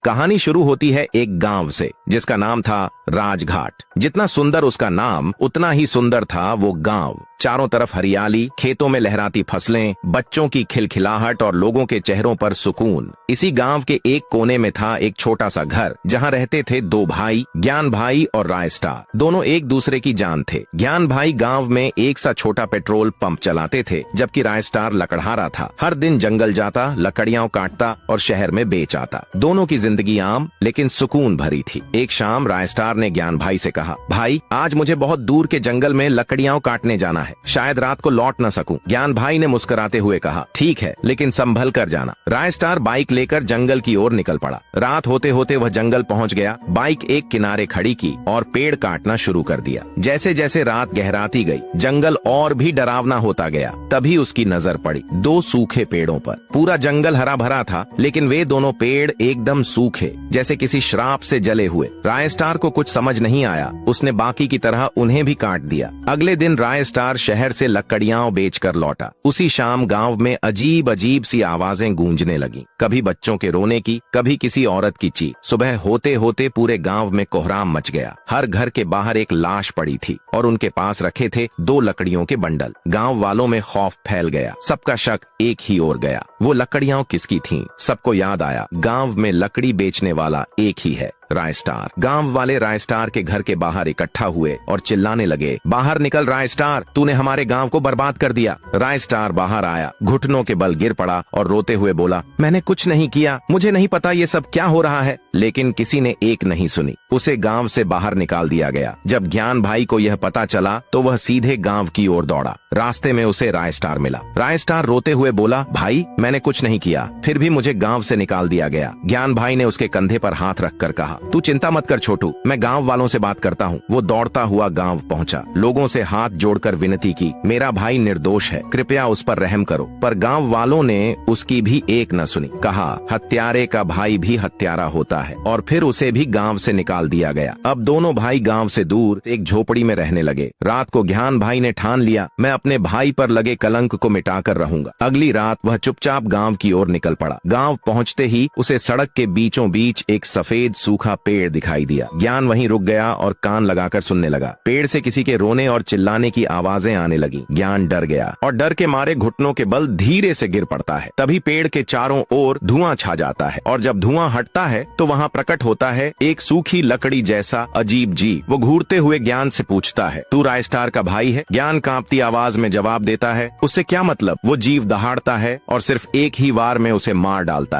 कहानी शुरू होती है एक गांव से जिसका नाम था राजघाट। जितना सुंदर उसका नाम उतना ही सुंदर था वो गांव। चारों तरफ हरियाली, खेतों में लहराती फसलें, बच्चों की खिलखिलाहट और लोगों के चेहरों पर सुकून। इसी गांव के एक कोने में था एक छोटा सा घर जहां रहते थे दो भाई, ज्ञान भाई और राय स्टार। दोनों एक दूसरे की जान थे। ज्ञान भाई गांव में एक सा छोटा पेट्रोल पंप चलाते थे, जबकि राय स्टार लकड़हारा था। हर दिन जंगल जाता, लकड़ियां काटता और शहर में बेच आता। दोनों की जिंदगी आम लेकिन सुकून भरी थी। एक शाम राय स्टार ने ज्ञान भाई से कहा, भाई आज मुझे बहुत दूर के जंगल में लकड़ियां काटने जाना है, शायद रात को लौट न सकूं। ज्ञान भाई ने मुस्कुराते हुए कहा, ठीक है, लेकिन संभल कर जाना। राय स्टार बाइक लेकर जंगल की ओर निकल पड़ा। रात होते होते वह जंगल पहुंच गया। बाइक एक किनारे खड़ी की और पेड़ काटना शुरू कर दिया। जैसे जैसे रात गहराती गई, जंगल और भी डरावना होता गया। तभी उसकी नजर पड़ी दो सूखे पेड़ों पर। पूरा जंगल हरा भरा था, लेकिन वे दोनों पेड़ एकदम सूखे, जैसे किसी श्राप से जले हुए। राय स्टार को कुछ समझ नहीं आया। उसने बाकी की तरह उन्हें भी काट दिया। अगले दिन राय स्टार शहर से लकड़ियां बेचकर लौटा। उसी शाम गांव में अजीब अजीब सी आवाजें गूंजने लगीं। कभी बच्चों के रोने की, कभी किसी औरत की चीख। सुबह होते होते पूरे गांव में कोहराम मच गया। हर घर के बाहर एक लाश पड़ी थी और उनके पास रखे थे दो लकड़ियों के बंडल। गांव वालों में खौफ फैल गया। सबका शक एक ही ओर गया। वो लकड़ियां किसकी थीं? सबको याद आया, गांव में लकड़ी बेचने वाला एक ही है, राय स्टार। गांव वाले राय स्टार के घर के बाहर इकट्ठा हुए और चिल्लाने लगे, बाहर निकल राय स्टार, तूने हमारे गांव को बर्बाद कर दिया। राय स्टार बाहर आया, घुटनों के बल गिर पड़ा और रोते हुए बोला, मैंने कुछ नहीं किया, मुझे नहीं पता ये सब क्या हो रहा है। लेकिन किसी ने एक नहीं सुनी। उसे गांव से बाहर निकाल दिया गया। जब ज्ञान भाई को यह पता चला तो वह सीधे गांव की ओर दौड़ा। रास्ते में उसे राय स्टार मिला। राय स्टार रोते हुए बोला, भाई मैंने कुछ नहीं किया, फिर भी मुझे गांव से निकाल दिया गया। ज्ञान भाई ने उसके कंधे पर हाथ रखकर कहा, तू चिंता मत कर छोटू, मैं गांव वालों से बात करता हूँ। वो दौड़ता हुआ गांव पहुंचा। लोगों से हाथ जोड़कर विनती की, मेरा भाई निर्दोष है, कृपया उस पर रहम करो। पर गांव वालों ने उसकी भी एक न सुनी। कहा, हत्यारे का भाई भी हत्यारा होता है। और फिर उसे भी गांव से निकाल दिया गया। अब दोनों भाई गांव से दूर एक झोपड़ी में रहने लगे। रात को ज्ञान भाई ने ठान लिया, मैं अपने भाई पर लगे कलंक को मिटाकर रहूंगा। अगली रात वह चुपचाप गांव की ओर निकल पड़ा। गांव पहुंचते ही उसे सड़क के बीचों बीच एक सफेद सूखा पेड़ दिखाई दिया। ज्ञान वहीं रुक गया और कान लगाकर सुनने लगा। पेड़ से किसी के रोने और चिल्लाने की आवाजें आने लगी। ज्ञान डर गया और डर के मारे घुटनों के बल धीरे से गिर पड़ता है। तभी पेड़ के चारों ओर धुआं छा जाता है और जब धुआं हटता है तो वहां प्रकट होता है एक सूखी लकड़ी जैसा अजीब जीव। वो घूरते हुए ज्ञान से पूछता है, तू राय स्टार का भाई है? ज्ञान कांपती आवाज में जवाब देता है, उससे क्या मतलब? वो जीव दहाड़ता है और सिर्फ एक ही वार में उसे मार डालता है।